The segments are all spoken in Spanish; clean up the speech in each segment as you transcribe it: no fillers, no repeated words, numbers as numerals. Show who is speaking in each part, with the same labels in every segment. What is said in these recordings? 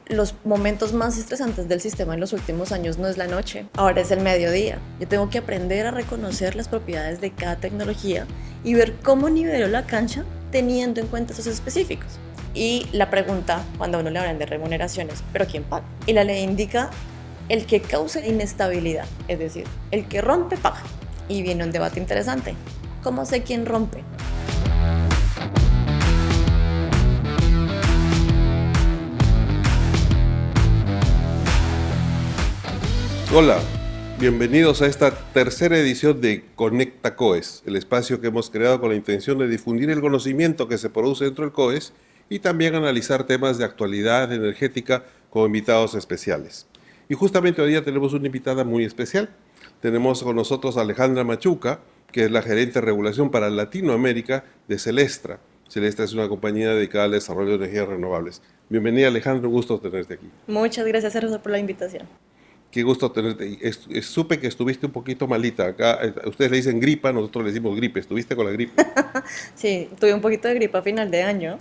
Speaker 1: los momentos más estresantes del sistema en los últimos años no es la noche, ahora es el mediodía. Yo tengo que aprender a reconocer las propiedades de cada tecnología y ver cómo nivelo la cancha teniendo en cuenta esos específicos. Y la pregunta, cuando a uno le hablan de remuneraciones, ¿pero quién paga? Y la ley indica el que cause inestabilidad, es decir, el que rompe paga. Y viene un debate interesante. ¿Cómo sé quién rompe?
Speaker 2: Hola, bienvenidos a esta tercera edición de Conecta COES, el espacio que hemos creado con la intención de difundir el conocimiento que se produce dentro del COES y también analizar temas de actualidad energética con invitados especiales. Y justamente hoy día tenemos una invitada muy especial. Tenemos con nosotros a Alejandra Machuca, que es la gerente de regulación para Latinoamérica de Celestra. Celestra es una compañía dedicada al desarrollo de energías renovables. Bienvenida, Alejandra, un gusto tenerte aquí.
Speaker 1: Muchas gracias, Sergio, por la invitación.
Speaker 2: Qué gusto tenerte. Supe que estuviste un poquito malita. Acá ustedes le dicen gripa, nosotros le decimos gripe. ¿Estuviste con la gripe?
Speaker 1: Sí, tuve un poquito de gripa a final de año.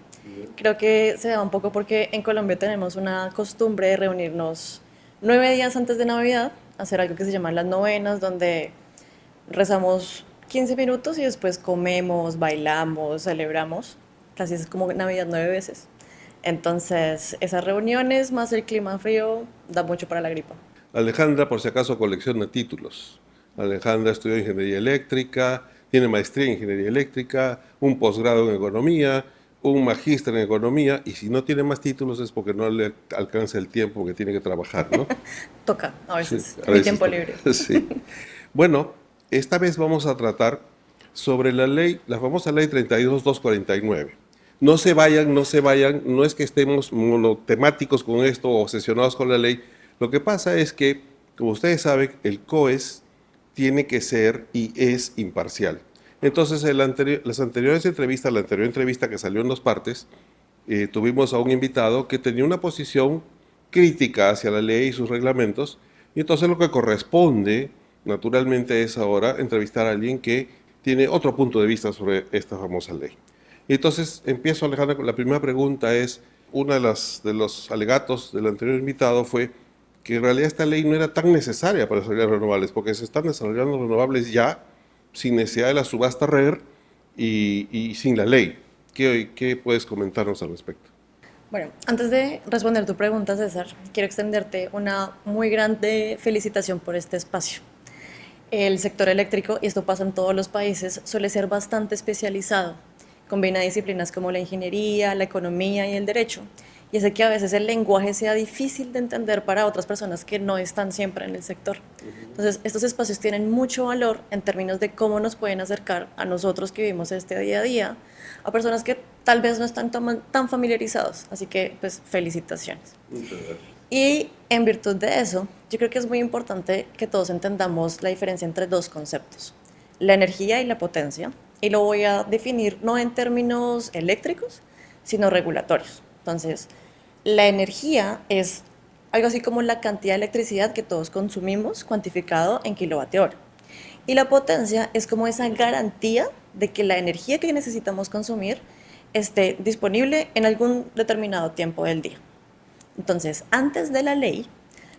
Speaker 1: Creo que se da un poco porque en Colombia tenemos una costumbre de reunirnos 9 días antes de Navidad, hacer algo que se llama las novenas, donde rezamos 15 minutos y después comemos, bailamos, celebramos. Casi es como Navidad 9 veces. Entonces, esas reuniones más el clima frío da mucho para la gripa.
Speaker 2: Alejandra, por si acaso, colecciona títulos. Alejandra estudió ingeniería eléctrica, tiene maestría en ingeniería eléctrica, un posgrado en economía, un magíster en economía, y si no tiene más títulos es porque no le alcanza el tiempo que tiene que trabajar, ¿no?
Speaker 1: Toca, a
Speaker 2: Sí,
Speaker 1: veces,
Speaker 2: a
Speaker 1: en mi
Speaker 2: veces
Speaker 1: tiempo
Speaker 2: toca.
Speaker 1: libre.
Speaker 2: Sí. Bueno, esta vez vamos a tratar sobre la ley, la famosa ley 32.249. No se vayan, no es que estemos monotemáticos con esto o obsesionados con la ley. Lo que pasa es que, como ustedes saben, el COES tiene que ser y es imparcial. Entonces, las anteriores entrevistas, la anterior entrevista que salió en dos partes, tuvimos a un invitado que tenía una posición crítica hacia la ley y sus reglamentos, y entonces lo que corresponde, naturalmente, es ahora entrevistar a alguien que tiene otro punto de vista sobre esta famosa ley. Y entonces empiezo, Alejandra, con la primera pregunta es, una de los alegatos del anterior invitado fue que en realidad esta ley no era tan necesaria para desarrollar renovables, porque se están desarrollando renovables ya sin necesidad de la subasta RER y sin la ley. ¿Qué puedes comentarnos al respecto?
Speaker 1: Bueno, antes de responder tu pregunta, César, quiero extenderte una muy grande felicitación por este espacio. El sector eléctrico, y esto pasa en todos los países, suele ser bastante especializado. Combina disciplinas como la ingeniería, la economía y el derecho. Y hace que a veces el lenguaje sea difícil de entender para otras personas que no están siempre en el sector. Entonces, estos espacios tienen mucho valor en términos de cómo nos pueden acercar a nosotros que vivimos este día a día, a personas que tal vez no están tan familiarizados. Así que, pues, felicitaciones.
Speaker 2: Muchas gracias.
Speaker 1: Y en virtud de eso, yo creo que es muy importante que todos entendamos la diferencia entre dos conceptos, la energía y la potencia, y lo voy a definir no en términos eléctricos, sino regulatorios. Entonces, la energía es algo así como la cantidad de electricidad que todos consumimos cuantificado en kilovatio hora. Y la potencia es como esa garantía de que la energía que necesitamos consumir esté disponible en algún determinado tiempo del día. Entonces, antes de la ley,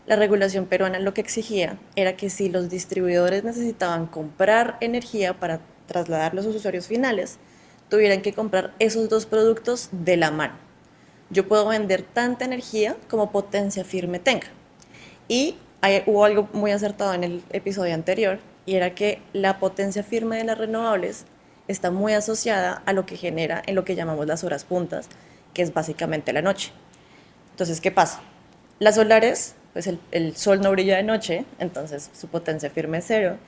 Speaker 1: la regulación peruana lo que exigía era que si los distribuidores necesitaban comprar energía para trasladarla a sus usuarios finales, tuvieran que comprar esos dos productos de la mano. Yo puedo vender tanta energía como potencia firme tenga. Y hubo algo muy acertado en el episodio anterior, y era que la potencia firme de las renovables está muy asociada a lo que genera en lo que llamamos las horas puntas, que es básicamente la noche. Entonces, ¿qué pasa? Las solares, pues el sol no brilla de noche, entonces su potencia firme es cero.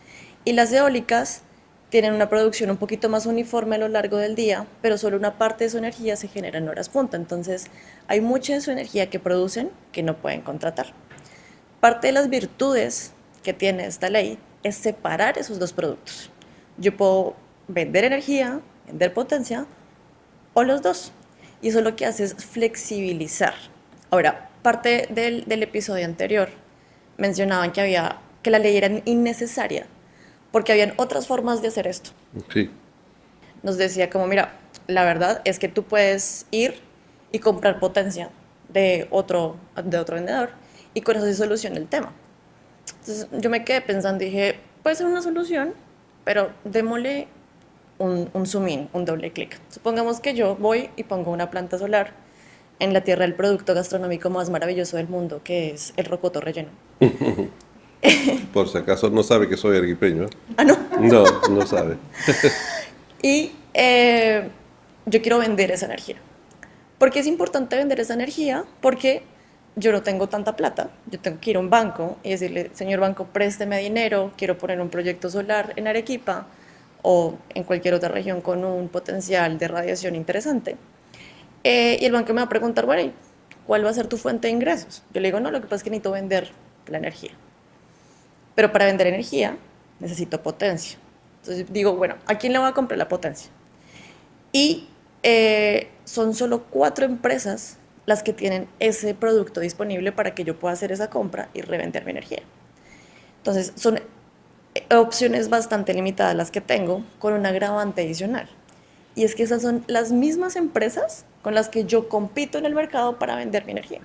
Speaker 1: Y las eólicas tienen una producción un poquito más uniforme a lo largo del día, pero solo una parte de su energía se genera en horas punta. Entonces, hay mucha de su energía que producen que no pueden contratar. Parte de las virtudes que tiene esta ley es separar esos dos productos. Yo puedo vender energía, vender potencia, o los dos. Y eso lo que hace es flexibilizar. Ahora, parte del episodio anterior mencionaban que la ley era innecesaria porque habían otras formas de hacer esto.
Speaker 2: Sí.
Speaker 1: Nos decía como, mira, la verdad es que tú puedes ir y comprar potencia de otro vendedor y con eso se soluciona el tema. Entonces yo me quedé pensando y dije, puede ser una solución, pero démosle un zoom in, un doble clic. Supongamos que yo voy y pongo una planta solar en la tierra del producto gastronómico más maravilloso del mundo, que es el rocoto relleno.
Speaker 2: Por si acaso no sabe que soy arequipeño. ¿Eh?
Speaker 1: Ah, no.
Speaker 2: No, no sabe.
Speaker 1: Y yo quiero vender esa energía. ¿Por qué es importante vender esa energía? Porque yo no tengo tanta plata, yo tengo que ir a un banco y decirle, señor banco, présteme dinero, quiero poner un proyecto solar en Arequipa o en cualquier otra región con un potencial de radiación interesante. Y el banco me va a preguntar, bueno, ¿y cuál va a ser tu fuente de ingresos? Yo le digo, no, lo que pasa es que necesito vender la energía. Pero para vender energía necesito potencia. Entonces digo, bueno, ¿a quién le voy a comprar la potencia? Y son solo 4 empresas las que tienen ese producto disponible para que yo pueda hacer esa compra y revender mi energía. Entonces, son opciones bastante limitadas las que tengo con un agravante adicional. Y es que esas son las mismas empresas con las que yo compito en el mercado para vender mi energía.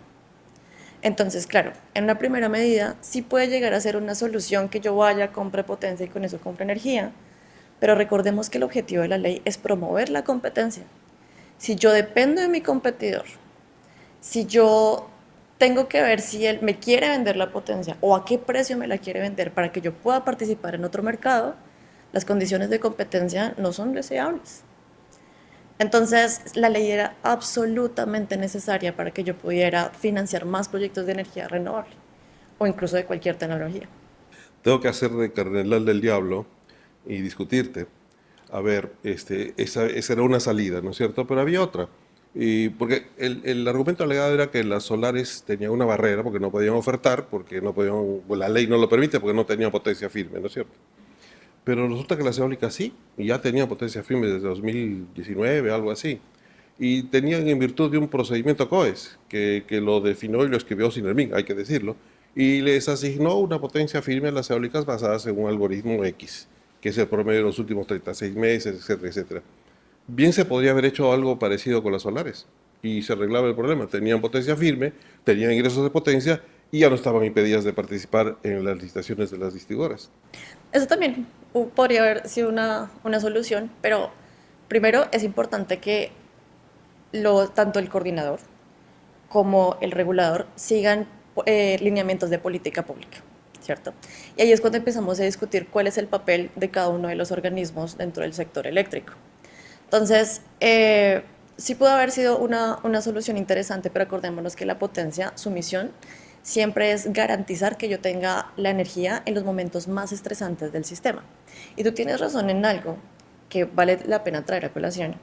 Speaker 1: Entonces, claro, en una primera medida sí puede llegar a ser una solución que yo vaya, compre potencia y con eso compre energía, pero recordemos que el objetivo de la ley es promover la competencia. Si yo dependo de mi competidor, si yo tengo que ver si él me quiere vender la potencia o a qué precio me la quiere vender para que yo pueda participar en otro mercado, las condiciones de competencia no son deseables. Entonces, la ley era absolutamente necesaria para que yo pudiera financiar más proyectos de energía renovable o incluso de cualquier tecnología.
Speaker 2: Tengo que hacer de cardenal del diablo y discutirte. A ver, esa era una salida, ¿no es cierto? Pero había otra. Y porque el argumento alegado era que las solares tenían una barrera porque no podían ofertar, porque no podían, pues, la ley no lo permite porque no tenían potencia firme, ¿no es cierto? Pero resulta que las eólicas sí, y ya tenían potencia firme desde 2019, algo así. Y tenían en virtud de un procedimiento COES, que lo definió y lo escribió Sinermin, hay que decirlo, y les asignó una potencia firme a las eólicas basadas en un algoritmo X, que es el promedio de los últimos 36 meses, etcétera, etcétera. Bien se podría haber hecho algo parecido con las solares, y se arreglaba el problema. Tenían potencia firme, tenían ingresos de potencia, y ya no estaban impedidas de participar en las licitaciones de las distribuidoras.
Speaker 1: Eso también podría haber sido una solución, pero primero es importante que tanto el coordinador como el regulador sigan lineamientos de política pública, ¿cierto? Y ahí es cuando empezamos a discutir cuál es el papel de cada uno de los organismos dentro del sector eléctrico. Entonces, sí pudo haber sido una solución interesante, pero acordémonos que la potencia, su misión, siempre es garantizar que yo tenga la energía en los momentos más estresantes del sistema. Y tú tienes razón en algo que vale la pena traer a colación,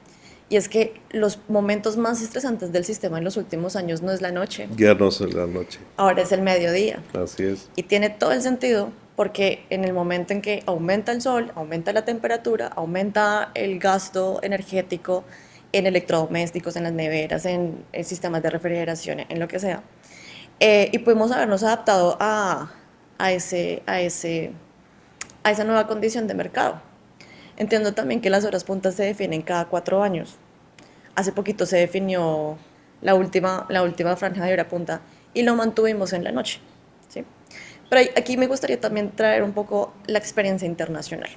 Speaker 1: y es que los momentos más estresantes del sistema en los últimos años no es la noche,
Speaker 2: Ya no es la noche.
Speaker 1: ahora es el mediodía.
Speaker 2: Así es.
Speaker 1: Y tiene todo el sentido porque en el momento en que aumenta el sol, aumenta la temperatura, aumenta el gasto energético en electrodomésticos, en las neveras, en sistemas de refrigeración, en lo que sea. Y pudimos habernos adaptado a esa nueva condición de mercado. Entiendo también que las horas puntas se definen cada 4 años. Hace poquito se definió la última franja de hora punta y lo mantuvimos en la noche, ¿sí? Pero aquí me gustaría también traer un poco la experiencia internacional.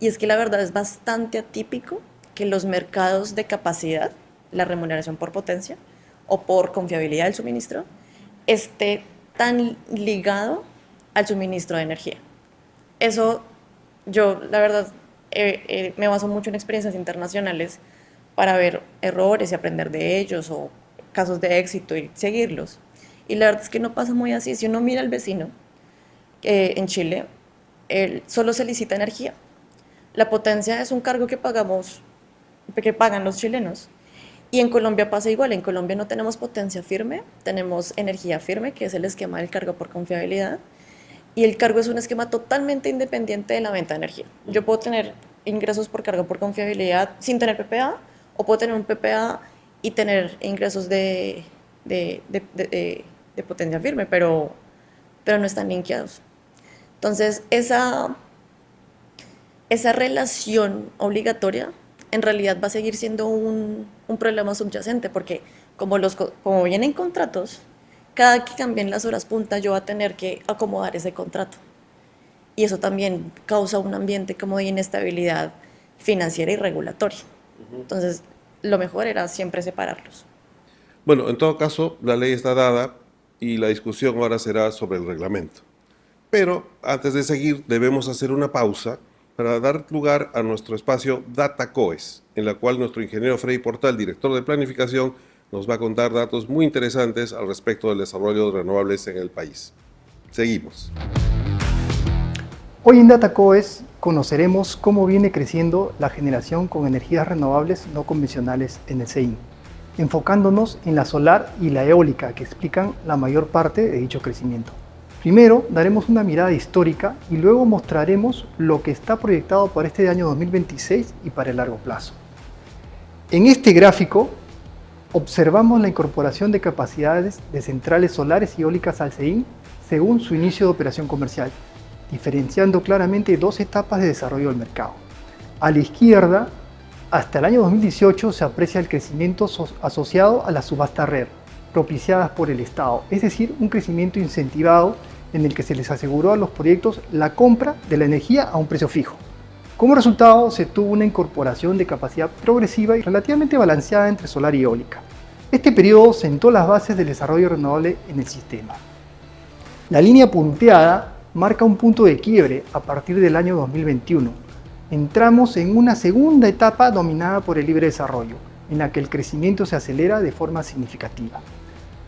Speaker 1: Y es que la verdad es bastante atípico que los mercados de capacidad, la remuneración por potencia o por confiabilidad del suministro, esté tan ligado al suministro de energía. Eso yo, la verdad, me baso mucho en experiencias internacionales para ver errores y aprender de ellos o casos de éxito y seguirlos. Y la verdad es que no pasa muy así. Si uno mira al vecino, en Chile, él solo se licita energía. La potencia es un cargo que pagan los chilenos. Y en Colombia pasa igual. En Colombia no tenemos potencia firme, tenemos energía firme, que es el esquema del cargo por confiabilidad. Y el cargo es un esquema totalmente independiente de la venta de energía. Yo puedo tener ingresos por cargo por confiabilidad sin tener PPA, o puedo tener un PPA y tener ingresos de potencia firme, pero no están linkeados. Entonces, esa relación obligatoria en realidad va a seguir siendo un problema subyacente, porque Como vienen contratos, cada que cambien las horas punta yo voy a tener que acomodar ese contrato. Y eso también causa un ambiente como de inestabilidad financiera y regulatoria. Entonces, lo mejor era siempre separarlos.
Speaker 2: Bueno, en todo caso, la ley está dada y la discusión ahora será sobre el reglamento. Pero antes de seguir, debemos hacer una pausa para dar lugar a nuestro espacio DataCoes, en la cual nuestro ingeniero Freddy Portal, director de planificación, nos va a contar datos muy interesantes al respecto del desarrollo de renovables en el país. Seguimos.
Speaker 3: Hoy en DataCoes conoceremos cómo viene creciendo la generación con energías renovables no convencionales en el CEIN, enfocándonos en la solar y la eólica, que explican la mayor parte de dicho crecimiento. Primero daremos una mirada histórica y luego mostraremos lo que está proyectado para este año 2026 y para el largo plazo. En este gráfico observamos la incorporación de capacidades de centrales solares y eólicas al CEIN según su inicio de operación comercial, diferenciando claramente dos etapas de desarrollo del mercado. A la izquierda, hasta el año 2018 se aprecia el crecimiento asociado a la subasta RER, propiciadas por el Estado, es decir, un crecimiento incentivado en el que se les aseguró a los proyectos la compra de la energía a un precio fijo. Como resultado, se tuvo una incorporación de capacidad progresiva y relativamente balanceada entre solar y eólica. Este periodo sentó las bases del desarrollo renovable en el sistema. La línea punteada marca un punto de quiebre a partir del año 2021. Entramos en una segunda etapa dominada por el libre desarrollo, en la que el crecimiento se acelera de forma significativa.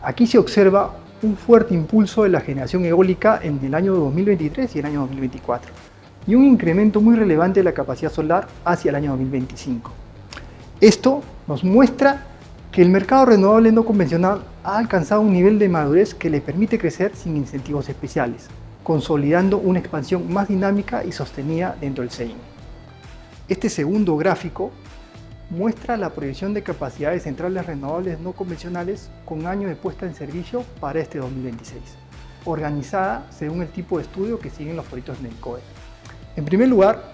Speaker 3: Aquí se observa un fuerte impulso de la generación eólica en el año 2023 y el año 2024, y un incremento muy relevante de la capacidad solar hacia el año 2025. Esto nos muestra que el mercado renovable no convencional ha alcanzado un nivel de madurez que le permite crecer sin incentivos especiales, consolidando una expansión más dinámica y sostenida dentro del CEIN. Este segundo gráfico muestra la proyección de capacidades centrales renovables no convencionales con año de puesta en servicio para este 2026, organizada según el tipo de estudio que siguen los proyectos en el COE. En primer lugar,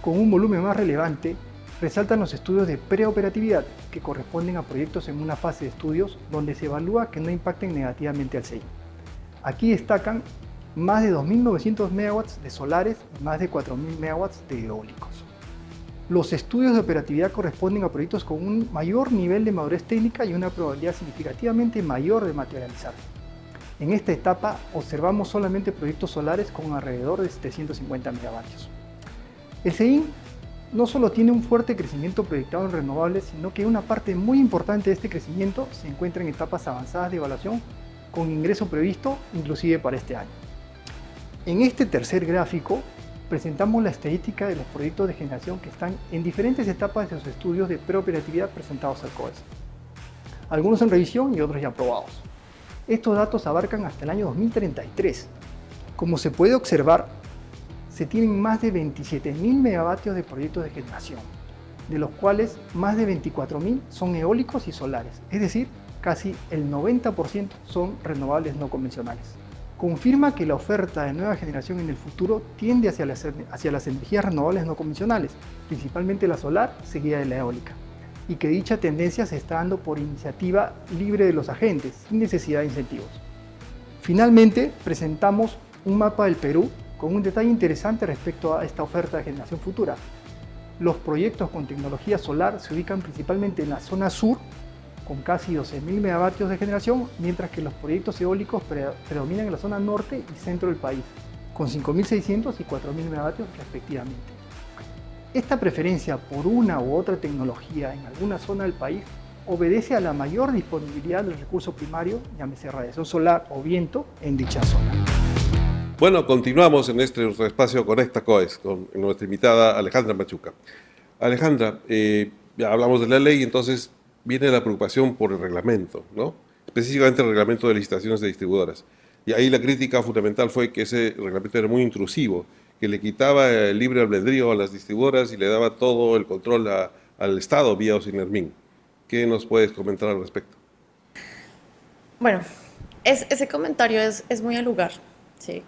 Speaker 3: con un volumen más relevante, resaltan los estudios de preoperatividad que corresponden a proyectos en una fase de estudios donde se evalúa que no impacten negativamente al CEIN. Aquí destacan más de 2.900 megawatts de solares y más de 4.000 megawatts de eólicos. Los estudios de operatividad corresponden a proyectos con un mayor nivel de madurez técnica y una probabilidad significativamente mayor de materializarse. En esta etapa observamos solamente proyectos solares con alrededor de 750 megavatios. El CEIN no solo tiene un fuerte crecimiento proyectado en renovables, sino que una parte muy importante de este crecimiento se encuentra en etapas avanzadas de evaluación con ingreso previsto inclusive para este año. En este tercer gráfico presentamos la estadística de los proyectos de generación que están en diferentes etapas de sus estudios de preoperatividad presentados al COES. Algunos en revisión y otros ya aprobados. Estos datos abarcan hasta el año 2033. Como se puede observar, se tienen más de 27.000 megavatios de proyectos de generación, de los cuales más de 24.000 son eólicos y solares, es decir, casi el 90% son renovables no convencionales. Confirma que la oferta de nueva generación en el futuro tiende hacia las energías renovables no convencionales, principalmente la solar, seguida de la eólica, y que dicha tendencia se está dando por iniciativa libre de los agentes, sin necesidad de incentivos. Finalmente, presentamos un mapa del Perú con un detalle interesante respecto a esta oferta de generación futura. Los proyectos con tecnología solar se ubican principalmente en la zona sur, con casi 12.000 megavatios de generación, mientras que los proyectos eólicos predominan en la zona norte y centro del país, con 5.600 y 4.000 megavatios respectivamente. Esta preferencia por una u otra tecnología en alguna zona del país obedece a la mayor disponibilidad del recurso primario, llámese radiación solar o viento, en dicha zona.
Speaker 2: Bueno, continuamos en nuestro espacio Conecta COES con nuestra invitada Alejandra Machuca. Alejandra, ya hablamos de la ley, entonces viene la preocupación por el reglamento, ¿no? Específicamente el reglamento de licitaciones de distribuidoras. Y ahí la crítica fundamental fue que ese reglamento era muy intrusivo, que le quitaba el libre albedrío a las distribuidoras y le daba todo el control al Estado vía Osinermin. ¿Qué nos puedes comentar al respecto?
Speaker 1: Bueno, ese comentario es muy al lugar, ¿sí?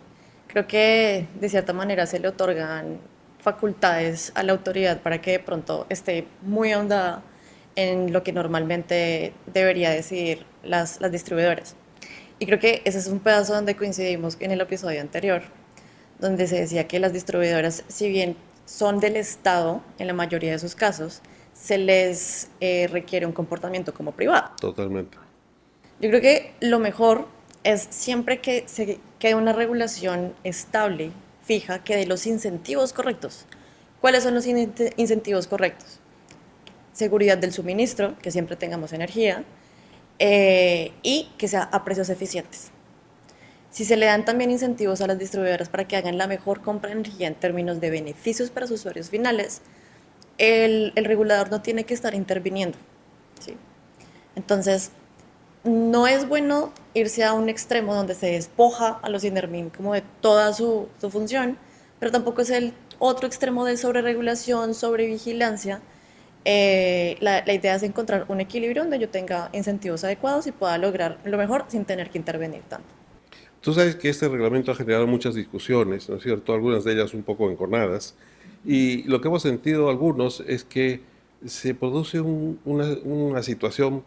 Speaker 1: Creo que de cierta manera se le otorgan facultades a la autoridad para que de pronto esté muy ahondada en lo que normalmente debería decidir las distribuidoras. Y creo que ese es un pedazo donde coincidimos en el episodio anterior, donde se decía que las distribuidoras, si bien son del Estado en la mayoría de sus casos, se les requiere un comportamiento como privado.
Speaker 2: Totalmente.
Speaker 1: Yo creo que lo mejor es siempre que haya una regulación estable, fija, que dé los incentivos correctos. ¿Cuáles son los incentivos correctos? Seguridad del suministro, que siempre tengamos energía, y que sea a precios eficientes. Si se le dan también incentivos a las distribuidoras para que hagan la mejor compra de energía en términos de beneficios para sus usuarios finales, el regulador no tiene que estar interviniendo, ¿sí? Entonces, no es bueno irse a un extremo donde se despoja a los Indermin como de toda su función, pero tampoco es el otro extremo de sobreregulación, sobrevigilancia. La idea es encontrar un equilibrio donde yo tenga incentivos adecuados y pueda lograr lo mejor sin tener que intervenir tanto.
Speaker 2: Tú sabes que este reglamento ha generado muchas discusiones, ¿no es cierto? Algunas de ellas un poco enconadas. Y lo que hemos sentido algunos es que se produce una situación,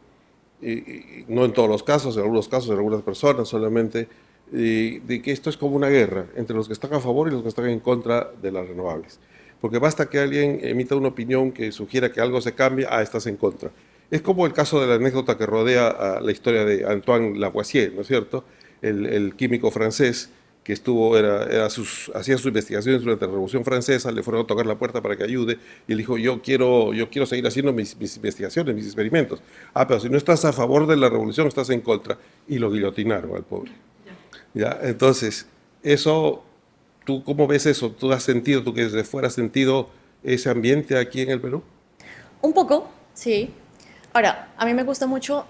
Speaker 2: no en todos los casos, en algunos casos, en algunas personas solamente, de que esto es como una guerra entre los que están a favor y los que están en contra de las renovables. Porque basta que alguien emita una opinión que sugiera que algo se cambie, estás en contra. Es como el caso de la anécdota que rodea a la historia de Antoine Lavoisier, ¿no es cierto? El químico francés que hacía sus investigaciones durante la Revolución Francesa, le fueron a tocar la puerta para que ayude, y él dijo, yo quiero seguir haciendo mis investigaciones, mis experimentos. Pero si no estás a favor de la revolución, estás en contra. Y lo guillotinaron al pobre. ¿Ya? Entonces, eso, ¿tú cómo ves eso? ¿Tú que desde fuera has sentido ese ambiente aquí en el Perú?
Speaker 1: Un poco, sí. Ahora, a mí me gusta mucho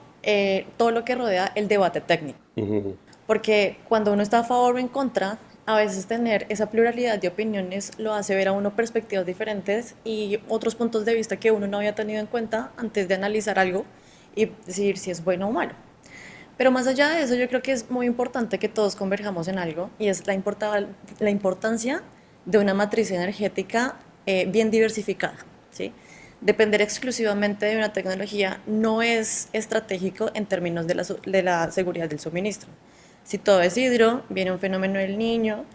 Speaker 1: todo lo que rodea el debate técnico.
Speaker 2: Ujú.
Speaker 1: Porque cuando uno está a favor o en contra, a veces tener esa pluralidad de opiniones lo hace ver a uno perspectivas diferentes y otros puntos de vista que uno no había tenido en cuenta antes de analizar algo y decidir si es bueno o malo. Pero más allá de eso, yo creo que es muy importante que todos converjamos en algo y es la importancia de una matriz energética bien diversificada, ¿sí? Depender exclusivamente de una tecnología no es estratégico en términos de la seguridad del suministro. Si todo es hidro, viene un fenómeno del niño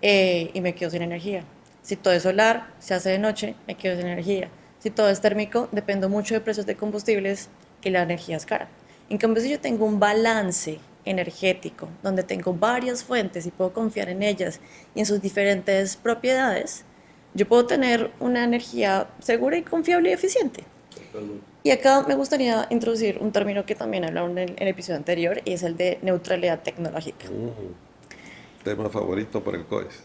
Speaker 1: y me quedo sin energía. Si todo es solar, se hace de noche, me quedo sin energía. Si todo es térmico, dependo mucho de precios de combustibles y la energía es cara. En cambio, si yo tengo un balance energético donde tengo varias fuentes y puedo confiar en ellas y en sus diferentes propiedades, yo puedo tener una energía segura y confiable y eficiente. Y acá me gustaría introducir un término que también hablaron en el episodio anterior y es el de neutralidad tecnológica.
Speaker 2: Tema favorito para el COES.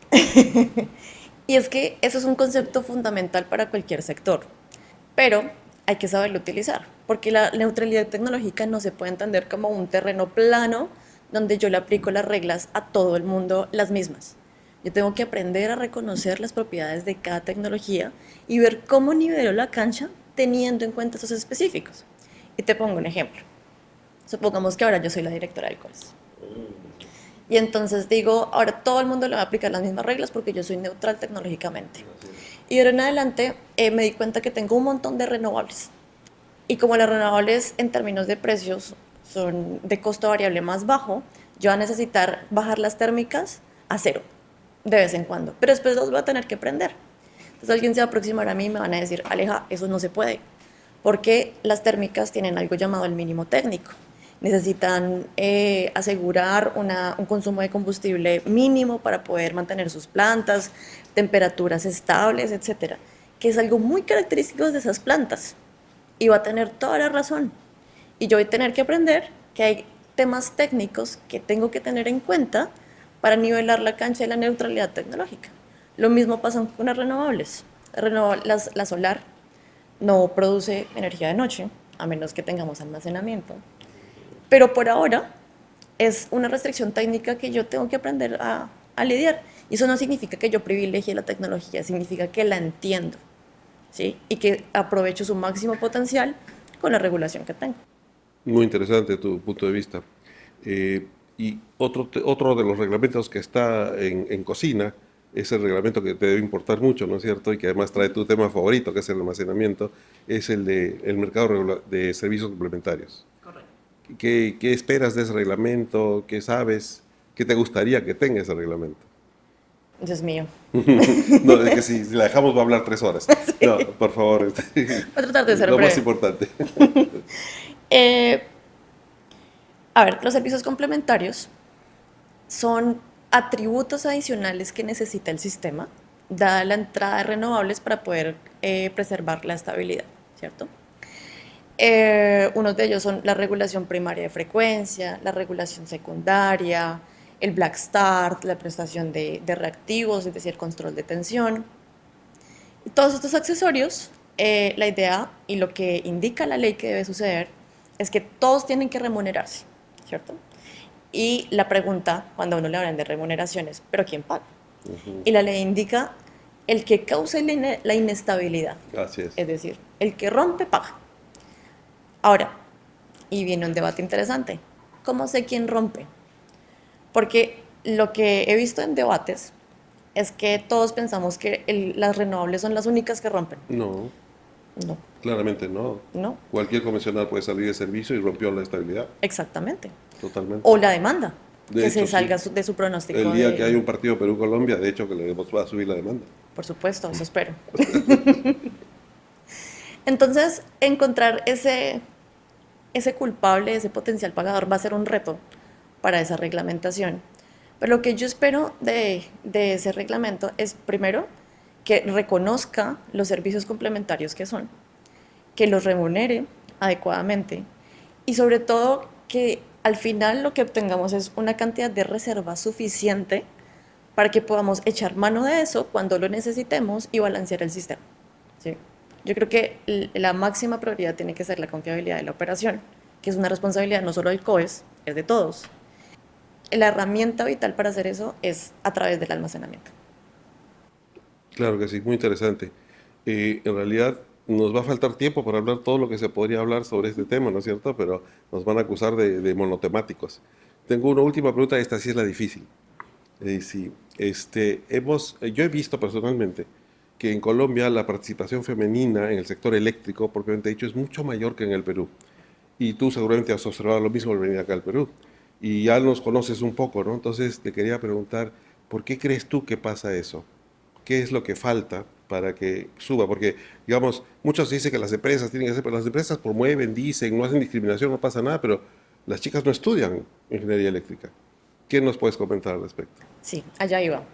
Speaker 1: Y es que eso es un concepto fundamental para cualquier sector, pero hay que saberlo utilizar, porque la neutralidad tecnológica no se puede entender como un terreno plano donde yo le aplico las reglas a todo el mundo las mismas. Yo tengo que aprender a reconocer las propiedades de cada tecnología y ver cómo nivelo la cancha teniendo en cuenta esos específicos. Y te pongo un ejemplo. Supongamos que ahora yo soy la directora del COES. Y entonces digo, ahora todo el mundo le va a aplicar las mismas reglas porque yo soy neutral tecnológicamente. Y de ahora en adelante me di cuenta que tengo un montón de renovables. Y como las renovables en términos de precios son de costo variable más bajo, yo voy a necesitar bajar las térmicas a cero de vez en cuando. Pero después los voy a tener que prender. Entonces alguien se va a aproximar a mí y me van a decir, Aleja, eso no se puede. Porque las térmicas tienen algo llamado el mínimo técnico. Necesitan asegurar un consumo de combustible mínimo para poder mantener sus plantas, temperaturas estables, etcétera, que es algo muy característico de esas plantas. Y va a tener toda la razón. Y yo voy a tener que aprender que hay temas técnicos que tengo que tener en cuenta para nivelar la cancha de la neutralidad tecnológica. Lo mismo pasa con las renovables. La solar no produce energía de noche, a menos que tengamos almacenamiento. Pero por ahora es una restricción técnica que yo tengo que aprender a lidiar. Y eso no significa que yo privilegie la tecnología, significa que la entiendo, ¿sí? Y que aprovecho su máximo potencial con la regulación que tengo.
Speaker 2: Muy interesante tu punto de vista. Y otro de los reglamentos que está en cocina es el reglamento que te debe importar mucho, ¿no es cierto? Y que además trae tu tema favorito, que es el almacenamiento, es el de el mercado de servicios complementarios.
Speaker 1: Correcto.
Speaker 2: ¿Qué esperas de ese reglamento? ¿Qué sabes? ¿Qué te gustaría que tenga ese reglamento?
Speaker 1: Dios mío.
Speaker 2: No, es que si la dejamos va a hablar 3 horas.
Speaker 1: Sí.
Speaker 2: No, por favor.
Speaker 1: Voy a tratar de ser
Speaker 2: Lo
Speaker 1: breve.
Speaker 2: más importante.
Speaker 1: Eh, a ver, los servicios complementarios son atributos adicionales que necesita el sistema, dada la entrada de renovables para poder preservar la estabilidad, ¿cierto? Unos de ellos son la regulación primaria de frecuencia, la regulación secundaria, el black start, la prestación de reactivos, es decir, el control de tensión. Y todos estos accesorios, la idea y lo que indica la ley que debe suceder es que todos tienen que remunerarse, ¿cierto? Y la pregunta, cuando a uno le hablan de remuneraciones, ¿pero quién paga? Y la ley indica el que cause la inestabilidad,
Speaker 2: Así es.
Speaker 1: es decir, el que rompe paga. Ahora, y viene un debate interesante, ¿cómo sé quién rompe? Porque lo que he visto en debates es que todos pensamos que las renovables son las únicas que rompen.
Speaker 2: No,
Speaker 1: No,
Speaker 2: claramente no.
Speaker 1: no,
Speaker 2: Cualquier convencional puede salir de servicio y rompió la estabilidad.
Speaker 1: exactamente.
Speaker 2: Totalmente.
Speaker 1: O la demanda,
Speaker 2: De
Speaker 1: que
Speaker 2: hecho,
Speaker 1: se
Speaker 2: sí.
Speaker 1: salga de su pronóstico.
Speaker 2: El día que hay un partido Perú-Colombia, de hecho que le va a subir la demanda.
Speaker 1: Por supuesto, eso espero. Entonces, encontrar ese culpable, ese potencial pagador va a ser un reto para esa reglamentación. Pero lo que yo espero de ese reglamento es, primero, que reconozca los servicios complementarios que son, que los remunere adecuadamente y sobre todo que al final lo que obtengamos es una cantidad de reserva suficiente para que podamos echar mano de eso cuando lo necesitemos y balancear el sistema. ¿Sí? Yo creo que la máxima prioridad tiene que ser la confiabilidad de la operación, que es una responsabilidad no solo del COES, es de todos. La herramienta vital para hacer eso es a través del almacenamiento.
Speaker 2: Claro que sí, muy interesante. En realidad nos va a faltar tiempo para hablar todo lo que se podría hablar sobre este tema, ¿no es cierto? Pero nos van a acusar de monotemáticos. Tengo una última pregunta, esta sí es la difícil. Sí, yo he visto personalmente que en Colombia la participación femenina en el sector eléctrico, propiamente dicho, es mucho mayor que en el Perú. Y tú seguramente has observado lo mismo al venir acá al Perú. Y ya nos conoces un poco, ¿no? Entonces te quería preguntar, ¿por qué crees tú que pasa eso? ¿Qué es lo que falta para que suba? Porque, digamos, muchos dicen que las empresas tienen que hacer, pero las empresas promueven, dicen, no hacen discriminación, no pasa nada, pero las chicas no estudian ingeniería eléctrica. ¿Qué nos puedes comentar al respecto?
Speaker 1: Sí, allá iba.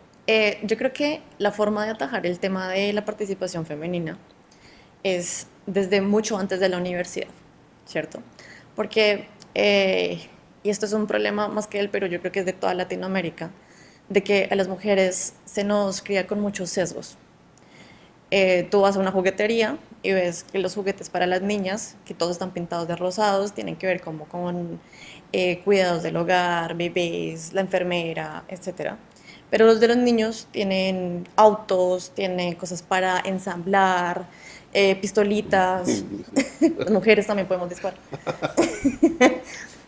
Speaker 1: Yo creo que la forma de atajar el tema de la participación femenina es desde mucho antes de la universidad, ¿cierto? Porque, y esto es un problema más que del Perú, yo creo que es de toda Latinoamérica, de que a las mujeres se nos cría con muchos sesgos. Tú vas a una juguetería y ves que los juguetes para las niñas, que todos están pintados de rosados, tienen que ver como con cuidados del hogar, bebés, la enfermera, etcétera. Pero los de los niños tienen autos, tienen cosas para ensamblar, pistolitas. Las mujeres también podemos disparar.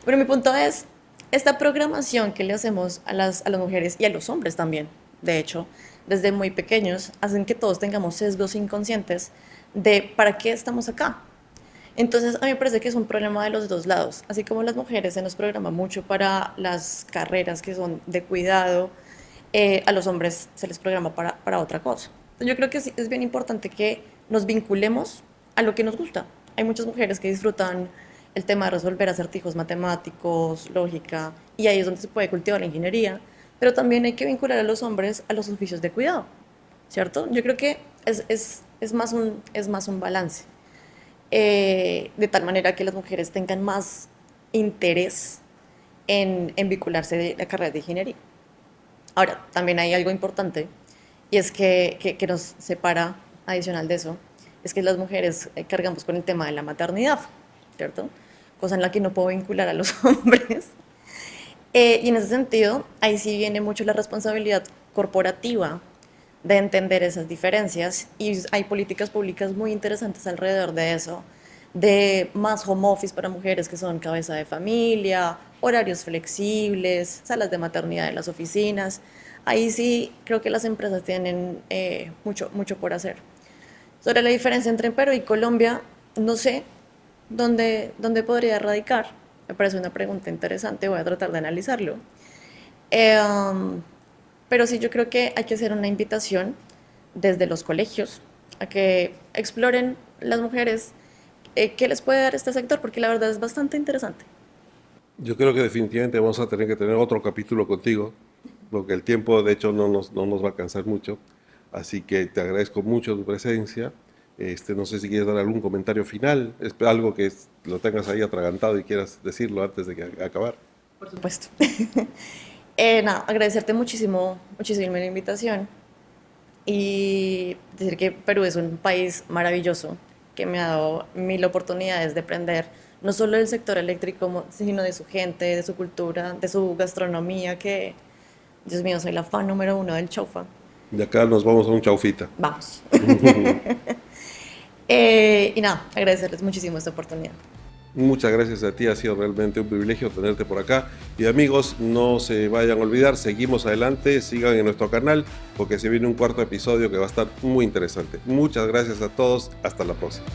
Speaker 1: Pero mi punto es, esta programación que le hacemos a las mujeres y a los hombres también, de hecho, desde muy pequeños, hacen que todos tengamos sesgos inconscientes de para qué estamos acá. Entonces, a mí me parece que es un problema de los dos lados. Así como las mujeres se nos programa mucho para las carreras que son de cuidado, a los hombres se les programa para otra cosa. Entonces, yo creo que es bien importante que nos vinculemos a lo que nos gusta. Hay muchas mujeres que disfrutan el tema de resolver acertijos matemáticos, lógica, y ahí es donde se puede cultivar la ingeniería, pero también hay que vincular a los hombres a los oficios de cuidado, ¿cierto? Yo creo que es más un balance, de tal manera que las mujeres tengan más interés en vincularse de la carrera de ingeniería. Ahora, también hay algo importante, y es que nos separa, adicional de eso, es que las mujeres cargamos con el tema de la maternidad, ¿cierto? Cosa en la que no puedo vincular a los hombres. Y en ese sentido, ahí sí viene mucho la responsabilidad corporativa de entender esas diferencias, y hay políticas públicas muy interesantes alrededor de eso, de más home office para mujeres que son cabeza de familia, horarios flexibles, salas de maternidad en las oficinas. Ahí sí creo que las empresas tienen mucho por hacer. Sobre la diferencia entre Perú y Colombia, no sé dónde podría radicar. Me parece una pregunta interesante, voy a tratar de analizarlo. Pero sí, yo creo que hay que hacer una invitación desde los colegios a que exploren las mujeres qué les puede dar este sector, porque la verdad es bastante interesante.
Speaker 2: Yo creo que definitivamente vamos a tener que tener otro capítulo contigo, porque el tiempo de hecho no nos va a alcanzar mucho, así que te agradezco mucho tu presencia. No sé si quieres dar algún comentario final, es algo que lo tengas ahí atragantado y quieras decirlo antes de acabar.
Speaker 1: Por supuesto. Nada, agradecerte muchísimo la invitación y decir que Perú es un país maravilloso que me ha dado mil oportunidades de aprender, no solo del sector eléctrico, sino de su gente, de su cultura, de su gastronomía, que, Dios mío, soy la fan número uno del chaufa.
Speaker 2: De acá nos vamos a un chaufita.
Speaker 1: Vamos. Y nada, agradecerles muchísimo esta oportunidad.
Speaker 2: Muchas gracias a ti, ha sido realmente un privilegio tenerte por acá. Y amigos, no se vayan a olvidar, seguimos adelante, sigan en nuestro canal porque se viene un cuarto episodio que va a estar muy interesante. Muchas gracias a todos, hasta la próxima.